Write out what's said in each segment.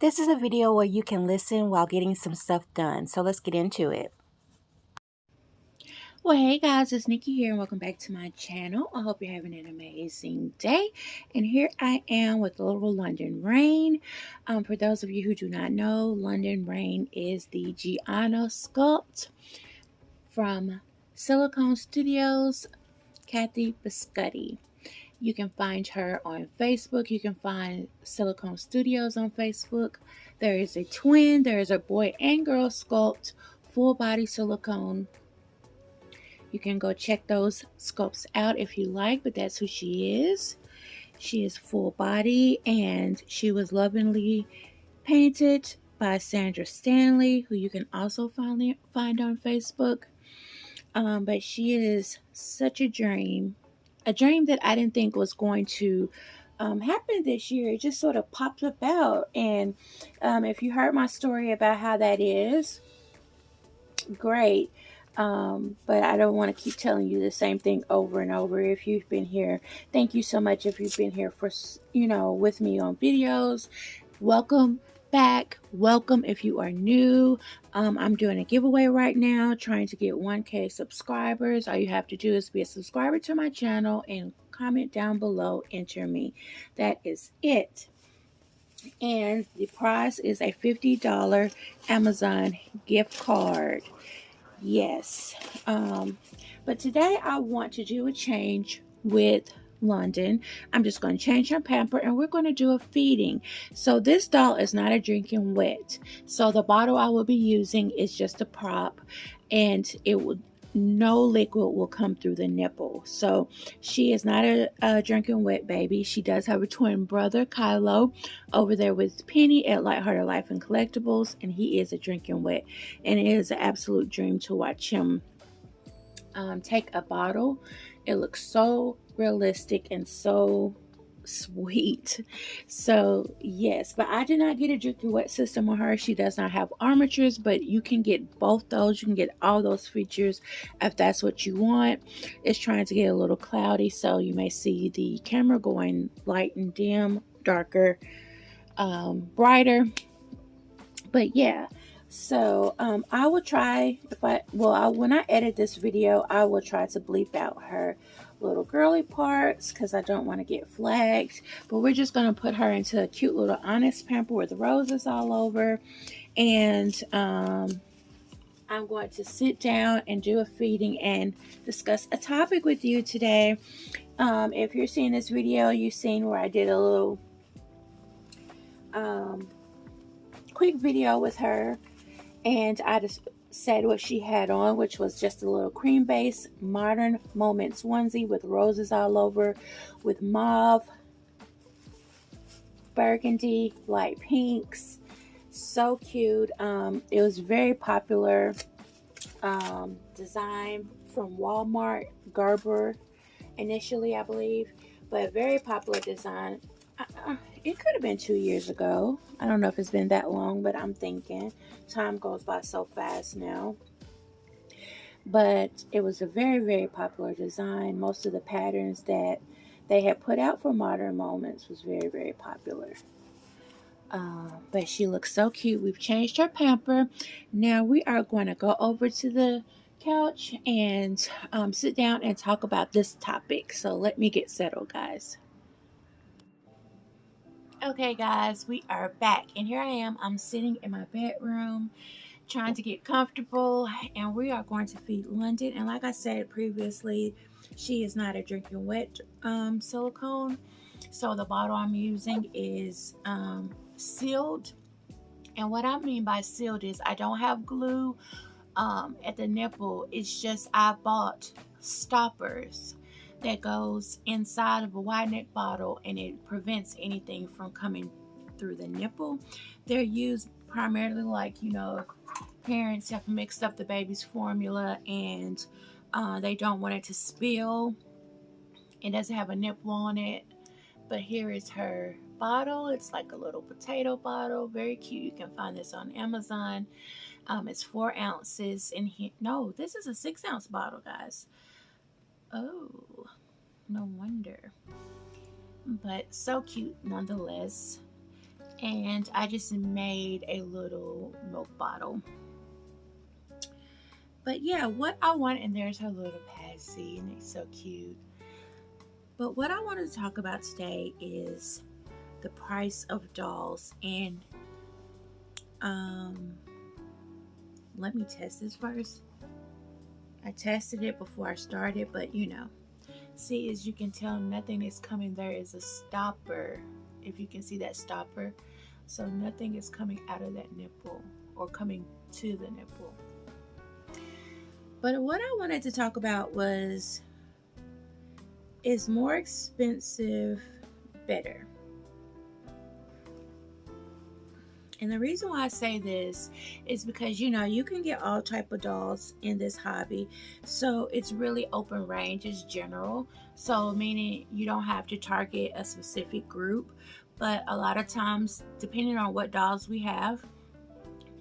This is a video where you can listen while getting some stuff done. So let's get into it. Well, hey guys, it's Nikki here and welcome back to my channel. I hope you're having an amazing day. And here I am with a little London Rain. For those of you who do not know, London Rain is the Gianna sculpt from Silicone Studios, Kathy Biscotti. You can find her on Facebook. You can find Silicone Studios on Facebook. There is a twin. There is a boy and girl sculpt, full body silicone. You can go check those sculpts out if you like, but that's who she is. She is full body and she was lovingly painted by Sandra Stanley, who you can also find on Facebook. But she is such a dream that I didn't think was going to happen this year. It just sort of popped about. And if you heard my story about how that is, great. But I don't want to keep telling you the same thing over and over. If you've been here, thank you so much. If you've been here for, with me on videos, welcome back. Welcome if you are new. I'm doing a giveaway right now, trying to get 1K subscribers. All you have to do is be a subscriber to my channel and comment down below, enter me. That is it. And the prize is a $50 Amazon gift card. Yes. But today I want to do a change with London. I'm just going to change her pamper and we're going to do a feeding. So this doll is not a drinking wet. So the bottle I will be using is just a prop and no liquid will come through the nipple. So she is not a drinking wet baby. She does have a twin brother, Kylo, over there with Penny at Lighthearted Life and Collectibles, and he is a drinking wet. And it is an absolute dream to watch him take a bottle. It looks so realistic and so sweet. So yes, but I did not get a drinking wet system on her. She does not have armatures, but you can get both those. You can get all those features if that's what you want. It's trying to get a little cloudy, so you may see the camera going light and dim, darker, brighter. But yeah, so I will try, when I edit this video, I will try to bleep out her little girly parts because I don't want to get flagged. But we're just going to put her into a cute little Honest pamper with roses all over. And I'm going to sit down and do a feeding and discuss a topic with you today. If you're seeing this video, you've seen where I did a little quick video with her, and I just said what she had on, which was just a little cream base Modern Moments onesie with roses all over, with mauve, burgundy, light pinks. So cute. It was very popular design from Walmart, Gerber initially, I believe, but very popular design. It could have been 2 years ago. I don't know if it's been that long, but I'm thinking time goes by so fast now. But it was a very, very popular design. Most of the patterns that they had put out for Modern Moments was very, very popular. But she looks so cute. We've changed her pamper. Now we are going to go over to the couch and sit down and talk about this topic. So let me get settled, guys. Okay guys, we are back and here I am. I'm sitting in my bedroom trying to get comfortable, and we are going to feed London. And like I said previously, she is not a drinking wet silicone, so the bottle I'm using is sealed. And what I mean by sealed is I don't have glue at the nipple. It's just I bought stoppers that goes inside of a wide neck bottle, and it prevents anything from coming through the nipple. They're used primarily, like, if parents have mixed up the baby's formula and they don't want it to spill. It doesn't have a nipple on it, but here is her bottle. It's like a little potato bottle, very cute. You can find this on Amazon. It's 4 ounces in here. No, this is a 6-ounce bottle, guys. Oh, no wonder. But so cute nonetheless. and I just made a little milk bottle. But yeah, what I want, and there's her little Patsy, and it's so cute. But what I wanted to talk about today is the price of dolls. And let me test this first. I tested it before I started, but you know, see, as you can tell, nothing is coming. There is a stopper, if you can see that stopper. So nothing is coming out of that nipple or coming to the nipple. But what I wanted to talk about was, is more expensive better? And the reason why I say this is because, you know, you can get all type of dolls in this hobby. So it's really open range, it's general. So meaning you don't have to target a specific group. But a lot of times, depending on what dolls we have,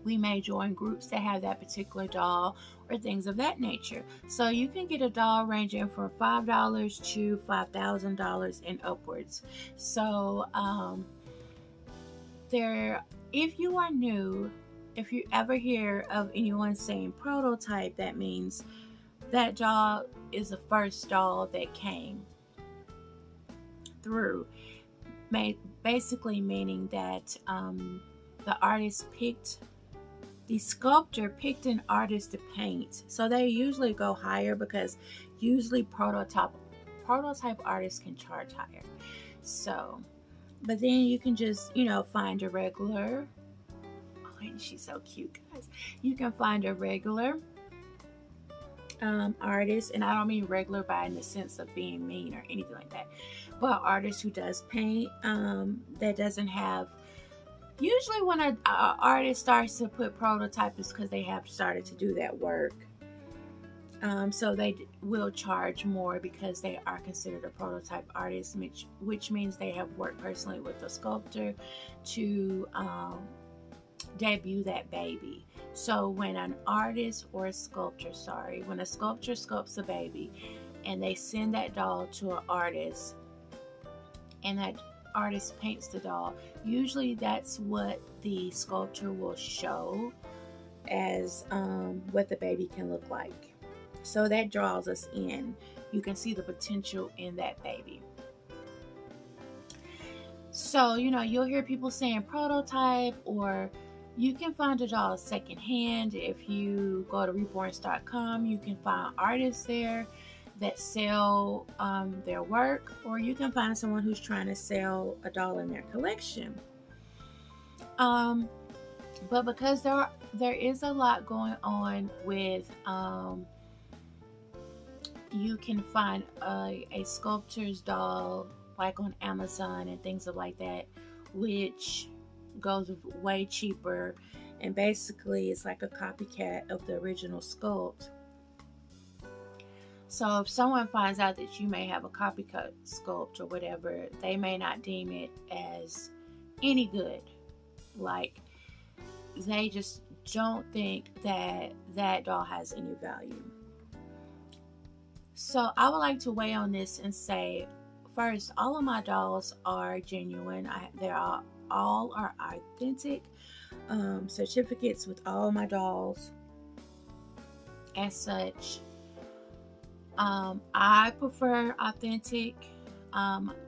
we may join groups that have that particular doll or things of that nature. So you can get a doll ranging from $5 to $5,000 and upwards. So if you are new, if you ever hear of anyone saying prototype, that means that doll is the first doll that came through. Basically meaning that the sculptor picked an artist to paint. So they usually go higher because usually prototype artists can charge higher. So, but then you can just, you know, find a regular, oh, and she's so cute, guys. You can find a regular artist, and I don't mean regular by in the sense of being mean or anything like that, but artist who does paint, that doesn't have, usually when an artist starts to put prototype is because they have started to do that work. So they will charge more because they are considered a prototype artist, which means they have worked personally with the sculptor to debut that baby. So when an artist or a sculptor, when a sculptor sculpts a baby and they send that doll to an artist and that artist paints the doll, usually that's what the sculptor will show as what the baby can look like. So that draws us in. You can see the potential in that baby. So, you know, you'll hear people saying prototype, or you can find a doll secondhand. If you go to reborns.com, you can find artists there that sell their work, or you can find someone who's trying to sell a doll in their collection. But because there is a lot going on with you can find a sculptor's doll like on Amazon and things like that, which goes way cheaper, and basically it's like a copycat of the original sculpt. So if someone finds out that you may have a copycat sculpt or whatever, they may not deem it as any good. Like, they just don't think that that doll has any value. So I would like to weigh on this and say, first, all of my dolls are genuine. All are authentic. Certificates with all my dolls. As such, I prefer authentic,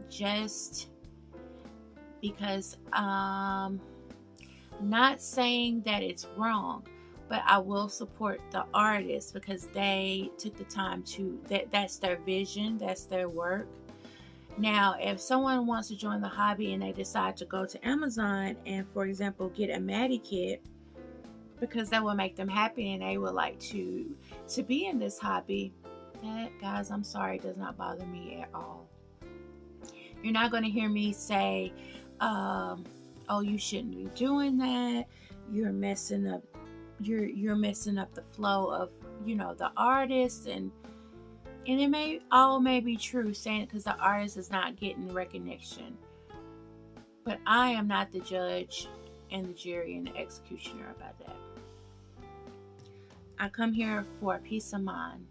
just because, not saying that it's wrong, but I will support the artist because they took the time to, that's their vision, that's their work. Now, if someone wants to join the hobby and they decide to go to Amazon and, for example, get a Maddie kit because that will make them happy and they would like to be in this hobby, that, guys, I'm sorry, does not bother me at all. You're not going to hear me say, oh, you shouldn't be doing that. You're messing up. You're messing up the flow of, you know, the artist, and it may be true, saying it because the artist is not getting recognition. But I am not the judge and the jury and the executioner about that. I come here for peace of mind.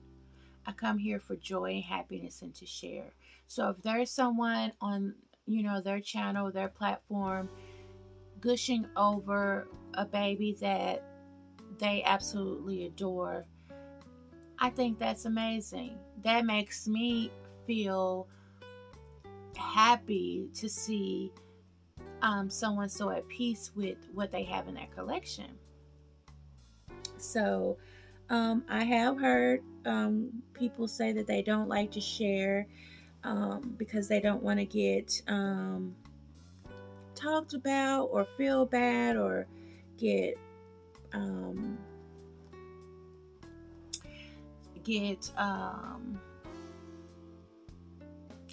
I come here for joy and happiness and to share. So if there's someone on, you know, their channel, their platform gushing over a baby that they absolutely adore. I think that's amazing. That makes me feel happy to see someone so at peace with what they have in their collection. So I have heard people say that they don't like to share because they don't want to get talked about or feel bad or get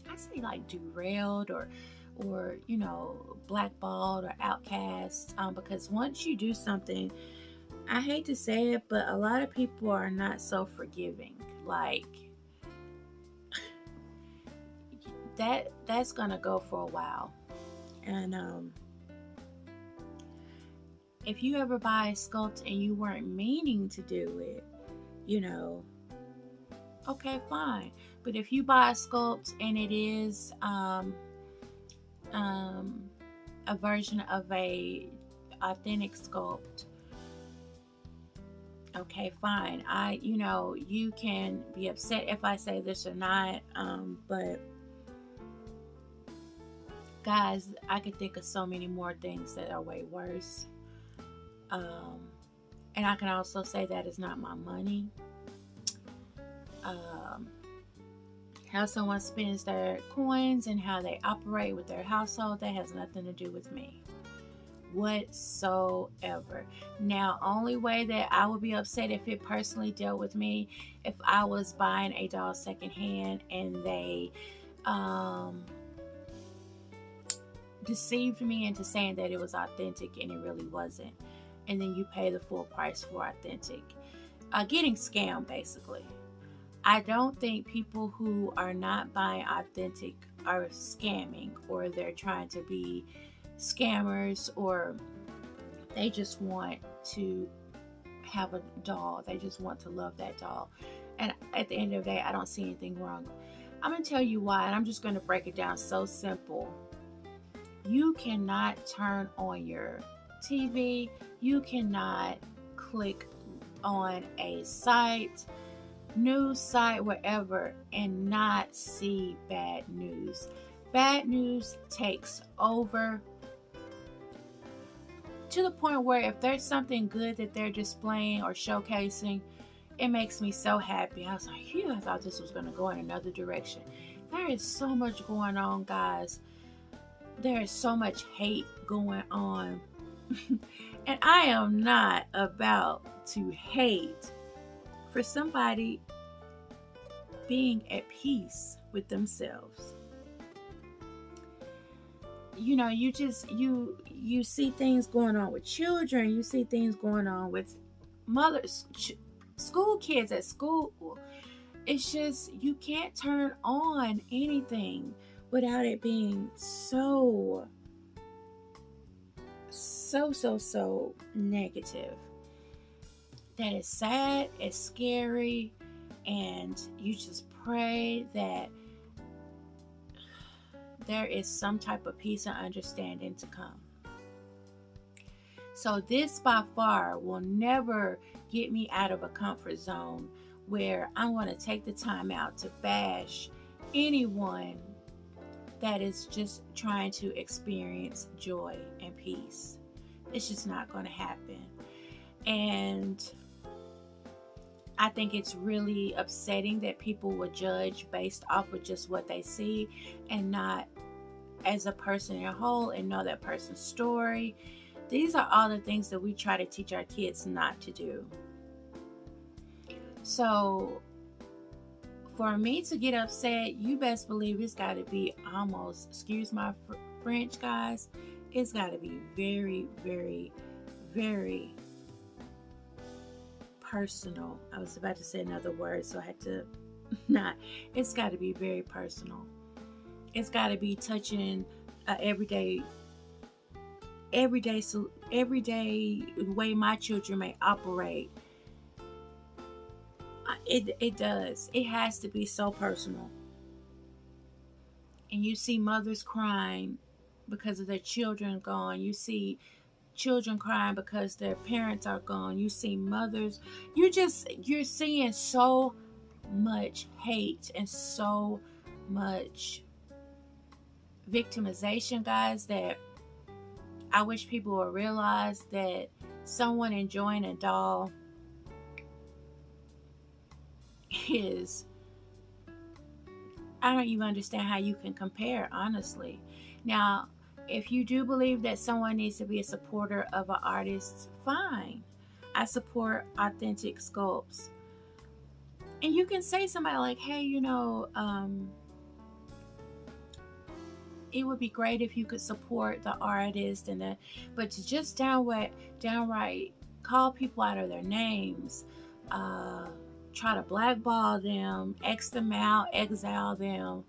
I say like derailed or you know, blackballed or outcast, because once you do something, I hate to say it, but a lot of people are not so forgiving. Like that's gonna go for a while. And if you ever buy a sculpt and you weren't meaning to do it, you know, okay, fine. But if you buy a sculpt and it is a version of a authentic sculpt, okay, fine. You know, you can be upset if I say this or not, but guys, I could think of so many more things that are way worse. And I can also say that it's not my money. How someone spends their coins and how they operate with their household, that has nothing to do with me whatsoever. Now, only way that I would be upset if it personally dealt with me, if I was buying a doll secondhand and they deceived me into saying that it was authentic and it really wasn't, and then you pay the full price for authentic, getting scammed basically. I don't think people who are not buying authentic are scamming, or they're trying to be scammers, or they just want to have a doll. They just want to love that doll. And at the end of the day, I don't see anything wrong. I'm going to tell you why, and I'm just going to break it down so simple. You cannot turn on your TV. You cannot click on a site, news site, wherever, and not see bad news. Bad news takes over to the point where if there's something good that they're displaying or showcasing, it makes me so happy. I was like, phew, I thought this was going to go in another direction. There is so much going on, guys. There is so much hate going on. And I am not about to hate for somebody being at peace with themselves. You know, you see things going on with children. You see things going on with mothers, school kids at school. It's just, you can't turn on anything without it being so negative. That is sad, it's scary, and you just pray that there is some type of peace and understanding to come. So this by far will never get me out of a comfort zone where I'm going to take the time out to bash anyone that is just trying to experience joy and peace. It's just not going to happen. And I think it's really upsetting that people will judge based off of just what they see and not as a person in a whole, and know that person's story. These are all the things that we try to teach our kids not to do. So for me to get upset, you best believe it's got to be almost, excuse my French, guys, it's got to be very, very, very personal. I was about to say another word, so I had to not. It's got to be very personal. It's got to be touching everyday way my children may operate. It does. It has to be so personal. And you see mothers crying because of their children gone. You see children crying because their parents are gone. You see mothers. You're seeing so much hate and so much victimization, guys, that I wish people would realize that someone enjoying a doll is, I don't even understand how you can compare, honestly. Now, if you do believe that someone needs to be a supporter of an artist, fine. I support authentic sculpts. And you can say somebody like, hey, it would be great if you could support the artist but to just downright call people out of their names, try to blackball them, X them out, exile them.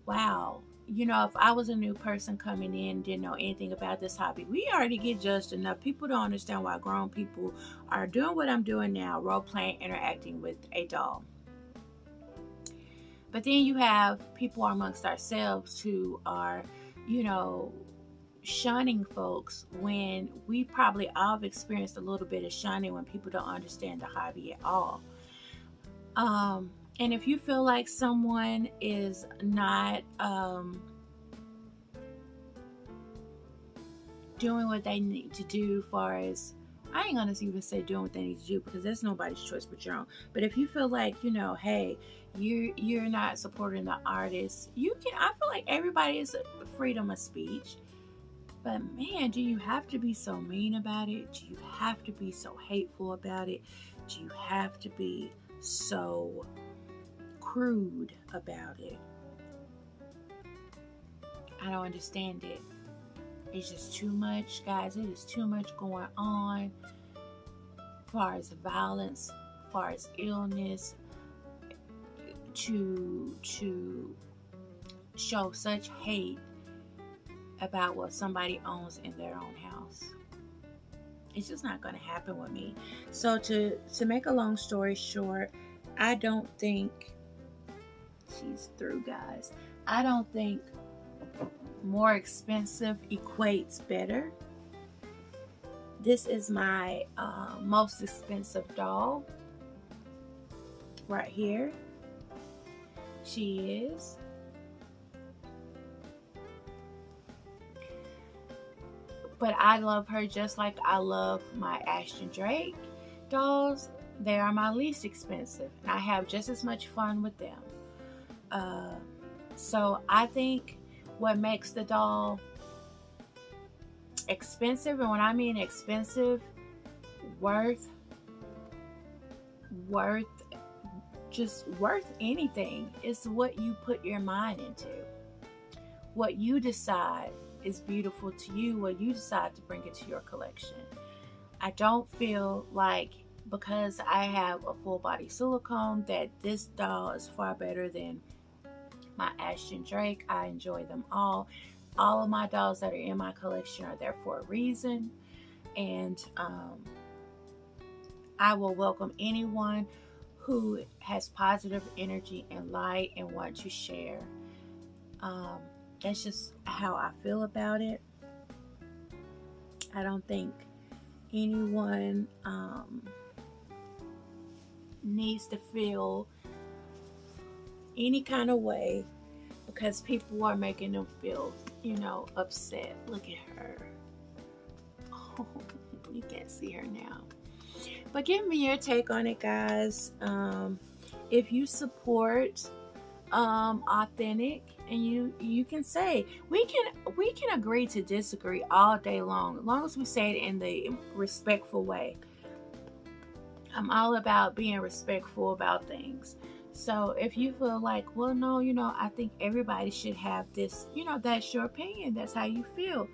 Wow. If I was a new person coming in, didn't know anything about this hobby, we already get judged enough. People don't understand why grown people are doing what I'm doing now, role playing, interacting with a doll. But then you have people amongst ourselves who are, shunning folks when we probably all have experienced a little bit of shunning when people don't understand the hobby at all. And if you feel like someone is not doing what they need to do, far as, I ain't gonna even say doing what they need to do because that's nobody's choice but your own. But if you feel like, hey, you're not supporting the artist, I feel like everybody is freedom of speech. But man, do you have to be so mean about it? Do you have to be so hateful about it? Do you have to be so crude about it? I don't understand it. It's just too much, guys. It is too much going on as far as violence, as far as illness, to show such hate about what somebody owns in their own house. It's just not going to happen with me. So to make a long story short, I don't think she's through, guys. I don't think more expensive equates better. This is my most expensive doll right here. She is. But I love her just like I love my Ashton Drake dolls. They are my least expensive, and I have just as much fun with them. So I think what makes the doll expensive, and when I mean expensive, worth anything, is what you put your mind into. What you decide is beautiful to you, what you decide to bring into your collection. I don't feel like because I have a full body silicone that this doll is far better than my Ashton Drake. I enjoy them all. All of my dolls that are in my collection are there for a reason, and I will welcome anyone who has positive energy and light and want to share. That's just how I feel about it. I don't think anyone needs to feel any kind of way because people are making them feel, upset. Look at her. Oh, you can't see her now. But give me your take on it, guys. If you support authentic, and you can say, we can agree to disagree all day long, as long as we say it in the respectful way. I'm all about being respectful about things. So if you feel like, well, no, I think everybody should have this, that's your opinion, that's how you feel.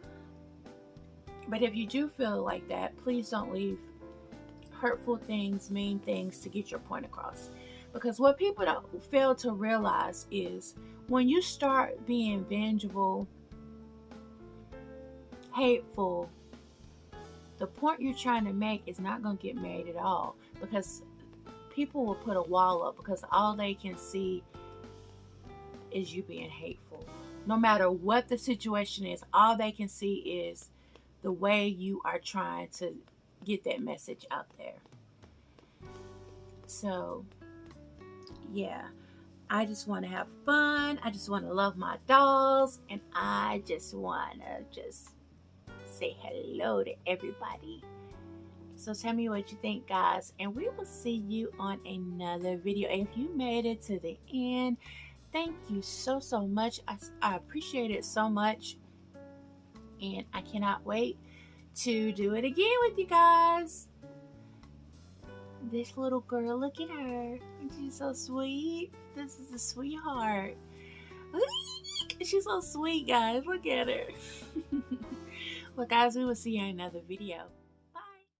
But if you do feel like that, please don't leave hurtful things, mean things to get your point across. Because what people don't fail to realize is when you start being vengeful, hateful, the point you're trying to make is not going to get made at all, because people will put a wall up because all they can see is you being hateful. No matter what the situation is, all they can see is the way you are trying to get that message out there. So, yeah, I just want to have fun. I just want to love my dolls. And I just want to just say hello to everybody. So tell me what you think, guys. And we will see you on another video. And if you made it to the end, thank you so much. I appreciate it so much. And I cannot wait to do it again with you guys. This little girl, look at her. She's so sweet. This is a sweetheart. She's so sweet, guys. Look at her. Well, guys, we will see you in another video.